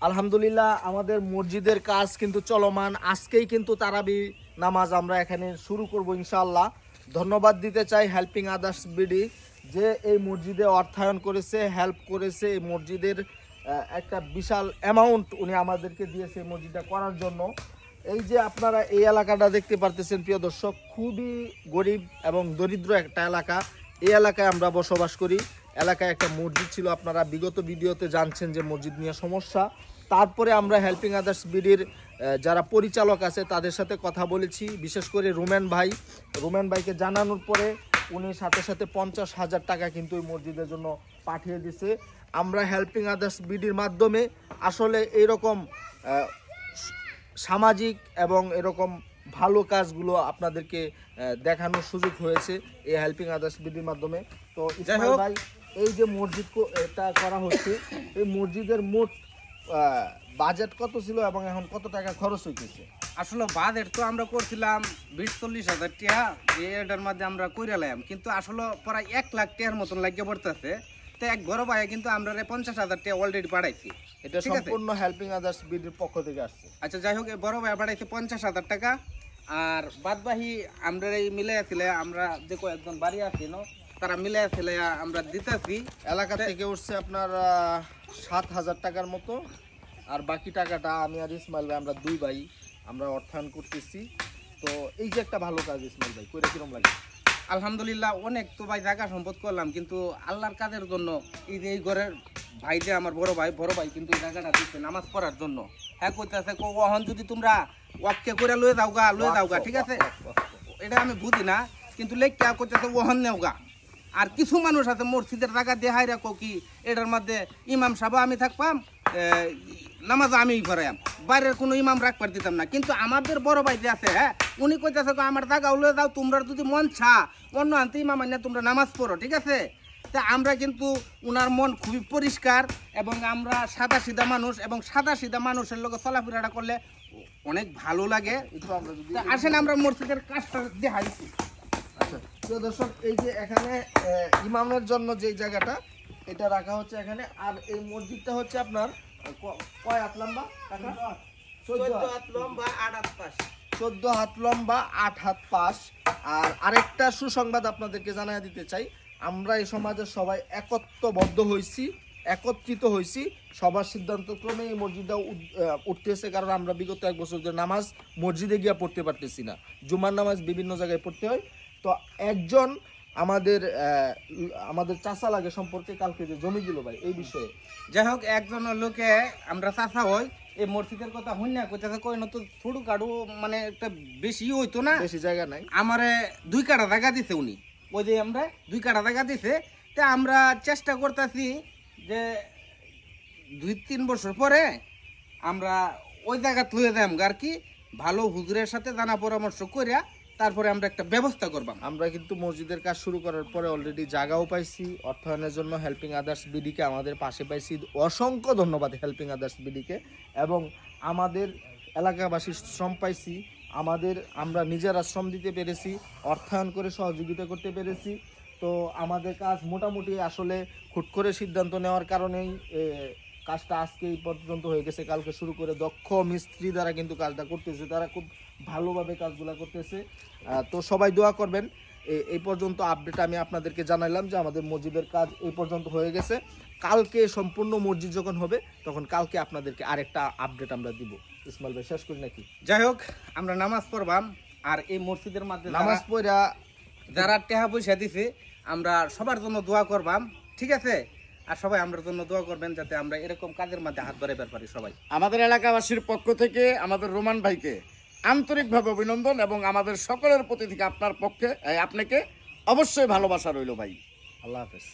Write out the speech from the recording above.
আলহামদুলিল্লাহ আমাদের মসজিদের কাজ কিন্তু চলমান। আজকেই কিন্তু তারাবি নামাজ আমরা এখানে শুরু করব ইনশাআল্লাহ। ধন্যবাদ দিতে চাই হেল্পিং আদার্স বিডি, যে এই মসজিদে অর্থায়ন করেছে, হেল্প করেছে। এই মসজিদের একটা বিশাল অ্যামাউন্ট উনি আমাদেরকে দিয়েছে এই মসজিদটা করার জন্য। এই যে আপনারা এই এলাকাটা দেখতে পারতেছেন প্রিয় দর্শক, খুবই গরিব এবং দরিদ্র একটা এলাকা। এই এলাকায় আমরা বসবাস করি। এলাকায় একটা মসজিদ ছিল, আপনারা বিগত ভিডিওতে জানছেন যে মসজিদ নিয়ে সমস্যা। তারপরে আমরা হেল্পিং আদার্স বিডির যারা পরিচালক আছে তাদের সাথে কথা বলেছি, বিশেষ করে রুমেন ভাইকে জানানোর পরে উনি সাথে সাথে 50,000 টাকা কিন্তু এই মসজিদের জন্য পাঠিয়ে দিছে। আমরা হেল্পিং আদার্স বিডির মাধ্যমে আসলে এইরকম সামাজিক এবং এরকম ভালো কাজগুলো আপনাদেরকে দেখানোর সুযোগ হয়েছে এই হেল্পিং আদার্স বিডির মাধ্যমে। তো ইসমাইল ভাই, এই যে মসজিদ এটা করা হচ্ছে, এই মসজিদের মোট বাজেট কত ছিল এবং এখন কত টাকা খরচ হইতেছে? আসলে বাজেট তো আমরা করছিলাম 20-40,000 টাকা, এটার মধ্যে আমরা কইরালাম, কিন্তু আসলে প্রায় 1 লাখ টাকার মতন লাগিয়ে পড়তেছে। তো এক বড় ভাই কিন্তু আমরা 50,000 টাকা অলরেডি পাঠাইছি। এটা সম্পূর্ণ হেল্পিং আদার্স বিডির পক্ষ থেকে আসছে। আচ্ছা, যাই হোক, বড় ভাই পাঠাইছে 50,000 টাকা। আর বাদবাহি আমরা এই মিলে আসলে আমরা যে কয়েকজন বাড়ি আছি তারা মিলে আসলে আমরা দিতেছি। এলাকা থেকে উঠছে আপনার 7,000 টাকার মতো, আর বাকি টাকাটা আমি আর ইসমাইল ভাই আমরা দুই ভাই আমরা অর্থায়ন করতেছি। তো এই যে একটা ভালো কাজ ইসমাইল ভাই, কইরা কিরকম লাগে? আলহামদুলিল্লাহ, অনেক তো ভাই জায়গা সম্পদ করলাম, কিন্তু আল্লাহর কাজের জন্য এই যে এই ঘরের ভাই যে আমার বড় ভাই কিন্তু এই জায়গাটা দিচ্ছে নামাজ পড়ার জন্য। হ্যাঁ কইতেছে ওহন যদি তোমরা ওয়াক্কে করে লয়ে যাওগা, ঠিক আছে, এটা আমি বুঝি না, কিন্তু লেখা কইতেছে ওহন নেওগা। আর কিছু মানুষ আছে মসজিদের জায়গা দিয়ে হাই রাখো কি এটার মধ্যে ইমাম সাহেব আমি থাকবাম, নামাজ আমি পড়াইম, বাইরের কোনো ইমাম রাখবার দিতাম না। কিন্তু আমাদের বড় ভাই যে আছে, হ্যাঁ, উনি কইতেছে আমার জায়গা লয়ে যাও, তোমরা যদি মন ছা অন্য আনতে ইমাম আনিয়া তোমরা নামাজ পড়ো, ঠিক আছে। তা আমরা কিন্তু উনার মন খুবই পরিষ্কার এবং আমরা সাদা সিধা মানুষ, এবং সাদা সিধা মানুষের লোক চলাফেরাটা করলে অনেক ভালো লাগে। আসেন আমরা মসজিদের কাজটা দেখাইছি। আচ্ছা তো দর্শক, এই যে এখানে ইমামের জন্য যে জায়গাটা এটা রাখা হচ্ছে এখানে, আর এই মসজিদটা হচ্ছে আপনার কয় হাত লম্বা? 14 হাত লম্বা, 8 হাত পাশ। 14 হাত লম্বা, 8 হাত পাশ। আর আরেকটা সুসংবাদ আপনাদেরকে জানাই দিতে চাই, আমরা এই সমাজের সবাই একত্রিত হয়েছি। সবার সিদ্ধান্ত ক্রমে এই মসজিদটা উঠতেছে, কারণ আমরা বিগত 1 বছর ধরে নামাজ মসজিদে গিয়ে পড়তে পারতেছি না। জুমার নামাজ বিভিন্ন জায়গায় পড়তে হয়। তো একজন আমাদের চাচা লাগে সম্পর্কে কালকে যে জমি দিল ভাই, এই বিষয়ে যাই হোক, একজন লোকে আমরা চাচা হই, এই মসজিদের কথা হই না কইতাছে কই না তো ছোট কাটু, মানে একটা বেশি হইতো না, বেশি জায়গা নাই, আমারে 2 কাঠা জায়গা দিছে উনি। ওই যে আমরা 2 কাঠা জায়গা দিছে, তা আমরা চেষ্টা করতেছি যে 2-3 বছর পরে আমরা ওই জায়গা তুলে দেম আর কি, ভালো হুজুরের সাথে জানা পরামর্শ করিয়া তারপরে আমরা একটা ব্যবস্থা করবাম। আমরা কিন্তু মসজিদের কাজ শুরু করার পরে অলরেডি জায়গাও পাইছি অর্থায়নের জন্য। হেল্পিং আদার্স বিডিকে আমাদের পাশে পাইছি, অসংখ্য ধন্যবাদ হেল্পিং আদার্স বিডিকে। এবং আমাদের এলাকাবাসীর শ্রম পাইছি, আমরা নিজেরা শ্রম দিতে পেরেছি, অর্থায়ন করে সহযোগিতা করতে পেরেছি। তো আমাদের কাজ মোটামুটি আসলে হুট করে সিদ্ধান্ত নেওয়ার কারণেই কাজটা আজকে এই পর্যন্ত হয়ে গেছে। কালকে শুরু করে দক্ষ মিস্ত্রি দ্বারা কিন্তু কাজটা করতেছে, তারা খুব ভালোভাবে কাজগুলো করতেছে। তো সবাই দোয়া করবেন। এই পর্যন্ত আপডেট আমি আপনাদেরকে জানাইলাম যে আমাদের মসজিদের কাজ এই পর্যন্ত হয়ে গেছে। কালকে সম্পূর্ণ মসজিদ যখন হবে তখন কালকে আপনাদেরকে আরেকটা আপডেট আমরা দিব। ইসমাইল ভাই, শেষ করি নাকি? যাই হোক, আমরা নামাজ পড়বাম, আর এই মসজিদের মধ্যে নামাজ পড়া যারা টাকা পয়সা দিছে আমরা সবার জন্য দোয়া করবাম, ঠিক আছে। আর সবাই আমার জন্য দোয়া করবেন যাতে আমরা এরকম কাজের মধ্যে হাত বাড়াইবার পারি সবাই। আমাদের এলাকাবাসীর পক্ষ থেকে আমাদের রোমান ভাইকে আন্তরিকভাবে অভিনন্দন, এবং আমাদের সকলের প্রতি থেকে আপনাকে অবশ্যই ভালোবাসা রইল ভাই। আল্লাহ হাফেজ।